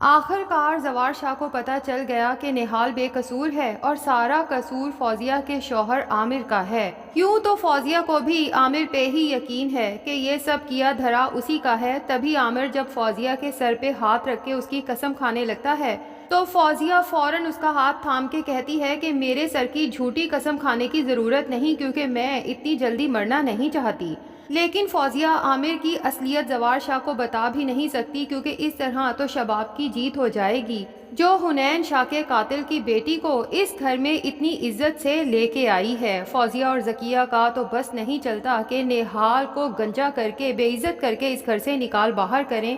آخر کار زوار شاہ کو پتہ چل گیا کہ نہال بے قصور ہے اور سارا قصور فوزیہ کے شوہر عامر کا ہے۔ یوں تو فوزیہ کو بھی عامر پہ ہی یقین ہے کہ یہ سب کیا دھرا اسی کا ہے، تبھی عامر جب فوزیہ کے سر پہ ہاتھ رکھ کے اس کی قسم کھانے لگتا ہے تو فوزیہ فوراً اس کا ہاتھ تھام کے کہتی ہے کہ میرے سر کی جھوٹی قسم کھانے کی ضرورت نہیں، کیونکہ میں اتنی جلدی مرنا نہیں چاہتی۔ لیکن فوزیہ عامر کی اصلیت زوار شاہ کو بتا بھی نہیں سکتی، کیونکہ اس طرح تو شباب کی جیت ہو جائے گی، جو حنین شاہ کے قاتل کی بیٹی کو اس گھر میں اتنی عزت سے لے کے آئی ہے۔ فوزیہ اور ذکیہ کا تو بس نہیں چلتا کہ نہال کو گنجا کر کے بے عزت کر کے اس گھر سے نکال باہر کریں۔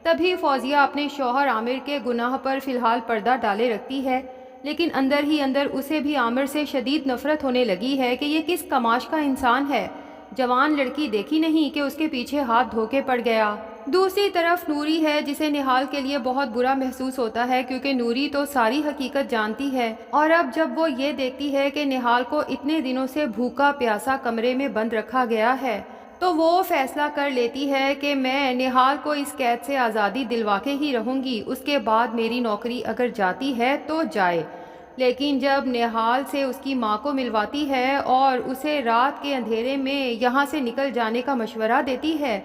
تبھی فوزیہ اپنے شوہر عامر کے گناہ پر فی الحال پردہ ڈالے رکھتی ہے، لیکن اندر ہی اندر اسے بھی عامر سے شدید نفرت ہونے لگی ہے کہ یہ کس کماش کا انسان ہے، جوان لڑکی دیکھی نہیں کہ اس کے پیچھے ہاتھ دھو کے پڑ گیا۔ دوسری طرف نوری ہے، جسے نہال کے لیے بہت برا محسوس ہوتا ہے، کیونکہ نوری تو ساری حقیقت جانتی ہے، اور اب جب وہ یہ دیکھتی ہے کہ نہال کو اتنے دنوں سے بھوکا پیاسا کمرے میں بند رکھا گیا ہے تو وہ فیصلہ کر لیتی ہے کہ میں نہال کو اس قید سے آزادی دلوا کے ہی رہوں گی، اس کے بعد میری نوکری اگر جاتی ہے تو جائے۔ لیکن جب نہال سے اس کی ماں کو ملواتی ہے اور اسے رات کے اندھیرے میں یہاں سے نکل جانے کا مشورہ دیتی ہے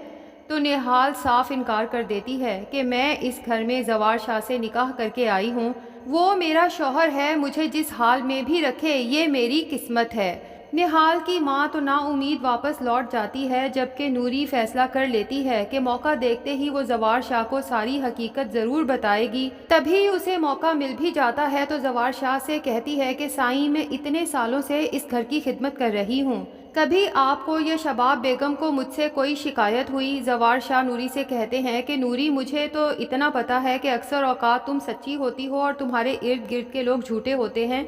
تو نہال صاف انکار کر دیتی ہے کہ میں اس گھر میں زوار شاہ سے نکاح کر کے آئی ہوں، وہ میرا شوہر ہے، مجھے جس حال میں بھی رکھے یہ میری قسمت ہے۔ نہال کی ماں تو نا امید واپس لوٹ جاتی ہے، جبکہ نوری فیصلہ کر لیتی ہے کہ موقع دیکھتے ہی وہ زوار شاہ کو ساری حقیقت ضرور بتائے گی۔ تبھی اسے موقع مل بھی جاتا ہے تو زوار شاہ سے کہتی ہے کہ سائیں میں اتنے سالوں سے اس گھر کی خدمت کر رہی ہوں، کبھی آپ کو یا شباب بیگم کو مجھ سے کوئی شکایت ہوئی؟ زوار شاہ نوری سے کہتے ہیں کہ نوری، مجھے تو اتنا پتا ہے کہ اکثر اوقات تم سچی ہوتی ہو اور تمہارے ارد گرد کے لوگ جھوٹے ہوتے ہیں،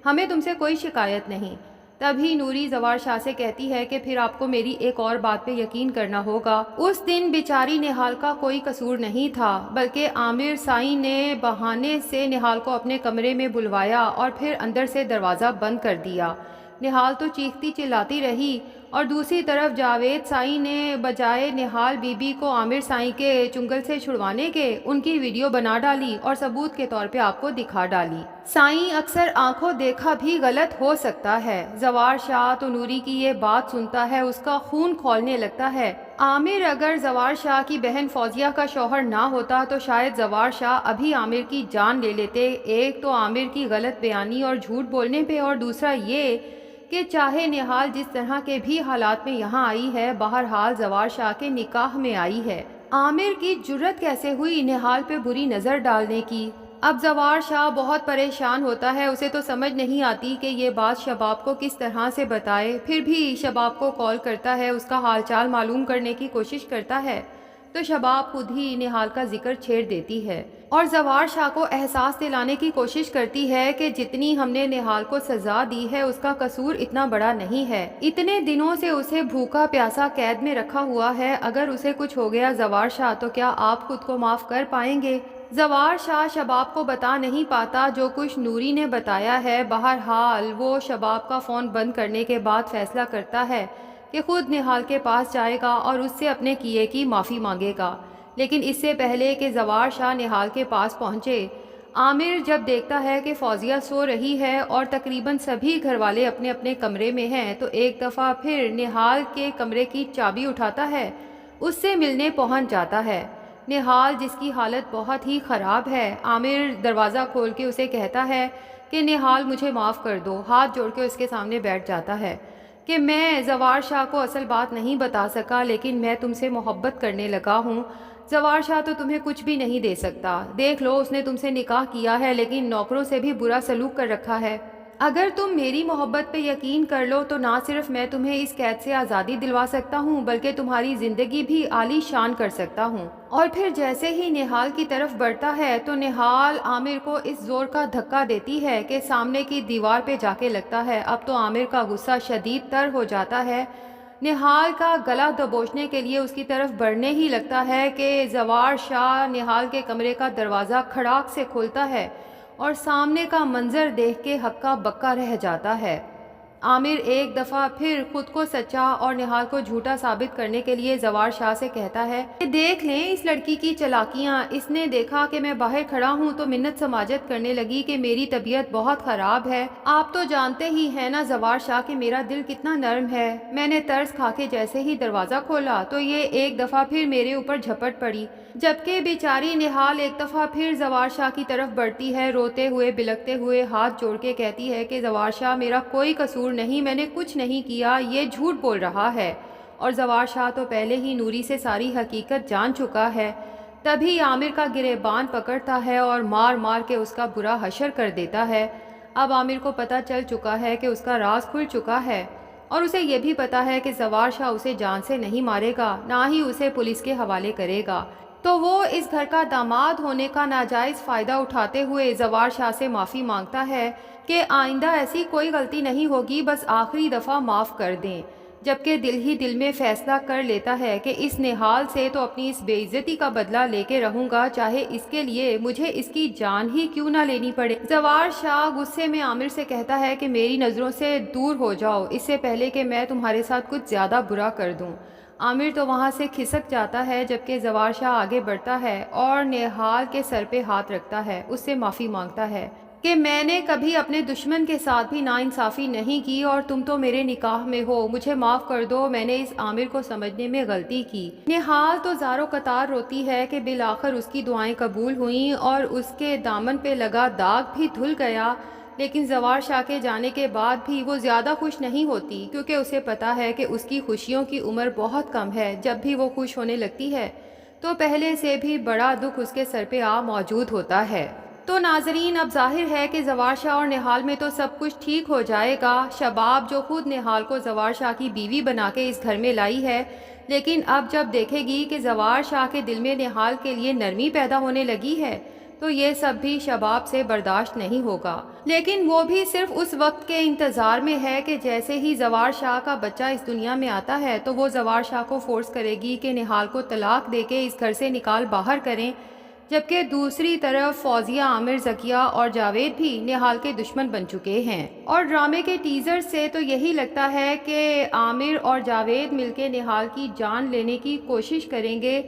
ہمیں تم سے کوئی شکایت نہیں۔ تبھی نوری زوار شاہ سے کہتی ہے کہ پھر آپ کو میری ایک اور بات پہ یقین کرنا ہوگا، اس دن بیچاری نہال کا کوئی قصور نہیں تھا، بلکہ عامر سائیں نے بہانے سے نہال کو اپنے کمرے میں بلوایا اور پھر اندر سے دروازہ بند کر دیا۔ نہال تو چیختی چلاتی رہی، اور دوسری طرف جاوید سائیں نے بجائے نہال بی بی کو عامر سائیں کے چنگل سے چھڑوانے کے ان کی ویڈیو بنا ڈالی اور ثبوت کے طور پہ آپ کو دکھا ڈالی۔ سائیں اکثر آنکھوں دیکھا بھی غلط ہو سکتا ہے۔ زوار شاہ تو نوری کی یہ بات سنتا ہے اس کا خون کھولنے لگتا ہے۔ عامر اگر زوار شاہ کی بہن فوزیہ کا شوہر نہ ہوتا تو شاید زوار شاہ ابھی عامر کی جان لے لیتے، ایک تو عامر کی غلط بیانی اور جھوٹ بولنے پہ، اور دوسرا یہ کہ چاہے نہال جس طرح کے بھی حالات میں یہاں آئی ہے، بہرحال زوار شاہ کے نکاح میں آئی ہے۔ عامر کی جرت کیسے ہوئی نہال پہ بری نظر ڈالنے کی؟ اب زوار شاہ بہت پریشان ہوتا ہے، اسے تو سمجھ نہیں آتی کہ یہ بات شباب کو کس طرح سے بتائے، پھر بھی شباب کو کال کرتا ہے، اس کا حال چال معلوم کرنے کی کوشش کرتا ہے تو شباب خود ہی نہال کا ذکر چھیڑ دیتی ہے اور زوار شاہ کو احساس دلانے کی کوشش کرتی ہے کہ جتنی ہم نے نہال کو سزا دی ہے اس کا قصور اتنا بڑا نہیں ہے، اتنے دنوں سے اسے بھوکا پیاسا قید میں رکھا ہوا ہے، اگر اسے کچھ ہو گیا زوار شاہ تو کیا آپ خود کو معاف کر پائیں گے؟ زوار شاہ شباب کو بتا نہیں پاتا جو کچھ نوری نے بتایا ہے، بہرحال وہ شباب کا فون بند کرنے کے بعد فیصلہ کرتا ہے کہ خود نہال کے پاس جائے گا اور اس سے اپنے کیے کی معافی مانگے گا۔ لیکن اس سے پہلے کہ زوار شاہ نہال کے پاس پہنچے، عامر جب دیکھتا ہے کہ فوزیہ سو رہی ہے اور تقریباً سبھی گھر والے اپنے اپنے کمرے میں ہیں تو ایک دفعہ پھر نہال کے کمرے کی چابی اٹھاتا ہے، اس سے ملنے پہنچ جاتا ہے۔ نہال جس کی حالت بہت ہی خراب ہے، عامر دروازہ کھول کے اسے کہتا ہے کہ نہال مجھے معاف کر دو، ہاتھ جوڑ کے اس کے سامنے بیٹھ جاتا ہے کہ میں زوار شاہ کو اصل بات نہیں بتا سکا، لیکن میں تم سے محبت کرنے لگا ہوں۔ زوار شاہ تو تمہیں کچھ بھی نہیں دے سکتا، دیکھ لو اس نے تم سے نکاح کیا ہے لیکن نوکروں سے بھی برا سلوک کر رکھا ہے، اگر تم میری محبت پہ یقین کر لو تو نہ صرف میں تمہیں اس قید سے آزادی دلوا سکتا ہوں بلکہ تمہاری زندگی بھی عالی شان کر سکتا ہوں۔ اور پھر جیسے ہی نہال کی طرف بڑھتا ہے تو نہال عامر کو اس زور کا دھکا دیتی ہے کہ سامنے کی دیوار پہ جا کے لگتا ہے۔ اب تو عامر کا غصہ شدید تر ہو جاتا ہے، نہال کا گلا دبوچنے کے لیے اس کی طرف بڑھنے ہی لگتا ہے کہ زوار شاہ نہال کے کمرے کا دروازہ کھڑاک سے کھولتا ہے اور سامنے کا منظر دیکھ کے ہکا بکا رہ جاتا ہے۔ عامر ایک دفعہ پھر خود کو سچا اور نہال کو جھوٹا ثابت کرنے کے لیے زوار شاہ سے کہتا ہے کہ دیکھ لیں اس لڑکی کی چلاکیاں، اس نے دیکھا کہ میں باہر کھڑا ہوں تو منت سماجت کرنے لگی کہ میری طبیعت بہت خراب ہے۔ آپ تو جانتے ہی ہیں نا زوار شاہ کہ میرا دل کتنا نرم ہے۔ میں نے ترس کھا کے جیسے ہی دروازہ کھولا تو یہ ایک دفعہ پھر میرے اوپر جھپٹ پڑی، جبکہ بیچاری نہال ایک دفعہ پھر زوار شاہ کی طرف بڑھتی ہے، روتے ہوئے بلکتے ہوئے ہاتھ جوڑ کے کہتی ہے کہ زوار شاہ میرا کوئی قصور نہیں، میں نے کچھ نہیں کیا، یہ جھوٹ بول رہا ہے۔ اور زوار شاہ تو پہلے ہی نوری سے ساری حقیقت جان چکا ہے۔ تبھی عامر کا گریبان پکڑتا ہے اور مار مار کے اس کا برا حشر کر دیتا ہے۔ اب عامر کو پتہ چل چکا ہے کہ اس کا راز کھل چکا ہے، اور اسے یہ بھی پتا ہے کہ زوار شاہ اسے جان سے نہیں مارے گا، نہ ہی اسے پولیس کے حوالے کرے گا۔ تو وہ اس گھر کا داماد ہونے کا ناجائز فائدہ اٹھاتے ہوئے زوار شاہ سے معافی مانگتا ہے کہ آئندہ ایسی کوئی غلطی نہیں ہوگی، بس آخری دفعہ معاف کر دیں، جبکہ دل ہی دل میں فیصلہ کر لیتا ہے کہ اس نہال سے تو اپنی اس بے عزتی کا بدلہ لے کے رہوں گا، چاہے اس کے لیے مجھے اس کی جان ہی کیوں نہ لینی پڑے۔ زوار شاہ غصے میں عامر سے کہتا ہے کہ میری نظروں سے دور ہو جاؤ اس سے پہلے کہ میں تمہارے ساتھ کچھ زیادہ برا کر دوں۔ عامر تو وہاں سے کھسک جاتا ہے، جبکہ زوار شاہ آگے بڑھتا ہے اور نہال کے سر پہ ہاتھ رکھتا ہے، اس سے معافی مانگتا ہے کہ میں نے کبھی اپنے دشمن کے ساتھ بھی ناانصافی نہیں کی اور تم تو میرے نکاح میں ہو، مجھے معاف کر دو، میں نے اس عامر کو سمجھنے میں غلطی کی۔ نہال تو زار و قطار روتی ہے کہ بالآخر اس کی دعائیں قبول ہوئیں اور اس کے دامن پہ لگا داغ بھی دھل گیا، لیکن زوار شاہ کے جانے کے بعد بھی وہ زیادہ خوش نہیں ہوتی، کیونکہ اسے پتا ہے کہ اس کی خوشیوں کی عمر بہت کم ہے۔ جب بھی وہ خوش ہونے لگتی ہے تو پہلے سے بھی بڑا دکھ اس کے سر پہ آ موجود ہوتا ہے۔ تو ناظرین، اب ظاہر ہے کہ زوار شاہ اور نہال میں تو سب کچھ ٹھیک ہو جائے گا۔ شباب جو خود نہال کو زوار شاہ کی بیوی بنا کے اس گھر میں لائی ہے، لیکن اب جب دیکھے گی کہ زوار شاہ کے دل میں نہال کے لیے نرمی پیدا ہونے لگی ہے تو یہ سب بھی شباب سے برداشت نہیں ہوگا، لیکن وہ بھی صرف اس وقت کے انتظار میں ہے کہ جیسے ہی زوار شاہ کا بچہ اس دنیا میں آتا ہے تو وہ زوار شاہ کو فورس کرے گی کہ نہال کو طلاق دے کے اس گھر سے نکال باہر کریں، جبکہ دوسری طرف فوزیہ، عامر، ذکیہ اور جاوید بھی نہال کے دشمن بن چکے ہیں۔ اور ڈرامے کے ٹیزر سے تو یہی لگتا ہے کہ عامر اور جاوید مل کے نہال کی جان لینے کی کوشش کریں گے۔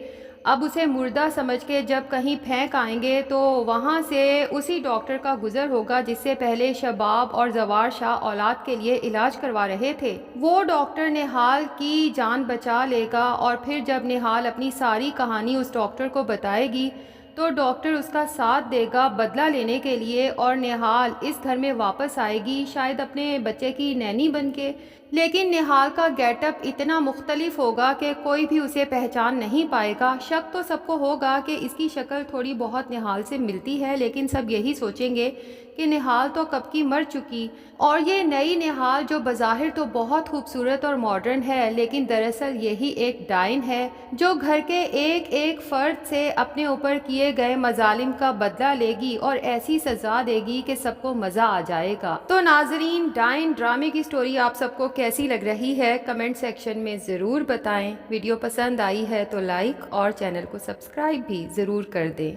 اب اسے مردہ سمجھ کے جب کہیں پھینک آئیں گے تو وہاں سے اسی ڈاکٹر کا گزر ہوگا جس سے پہلے شباب اور زوار شاہ اولاد کے لیے علاج کروا رہے تھے۔ وہ ڈاکٹر نہال کی جان بچا لے گا، اور پھر جب نہال اپنی ساری کہانی اس ڈاکٹر کو بتائے گی تو ڈاکٹر اس کا ساتھ دے گا بدلہ لینے کے لیے، اور نہال اس گھر میں واپس آئے گی، شاید اپنے بچے کی نینی بن کے، لیکن نہال کا گیٹ اپ اتنا مختلف ہوگا کہ کوئی بھی اسے پہچان نہیں پائے گا۔ شک تو سب کو ہوگا کہ اس کی شکل تھوڑی بہت نہال سے ملتی ہے، لیکن سب یہی سوچیں گے کہ نہال تو کب کی مر چکی، اور یہ نئی نہال جو بظاہر تو بہت خوبصورت اور ماڈرن ہے، لیکن دراصل یہی ایک ڈائن ہے جو گھر کے ایک ایک فرد سے اپنے اوپر کیے گئے مظالم کا بدلہ لے گی اور ایسی سزا دے گی کہ سب کو مزہ آ جائے گا۔ تو ناظرین، ڈائن ڈرامے کی سٹوری آپ سب کو کیسی لگ رہی ہے کمنٹ سیکشن میں ضرور بتائیں۔ ویڈیو پسند آئی ہے تو لائک اور چینل کو سبسکرائب بھی ضرور کر دیں۔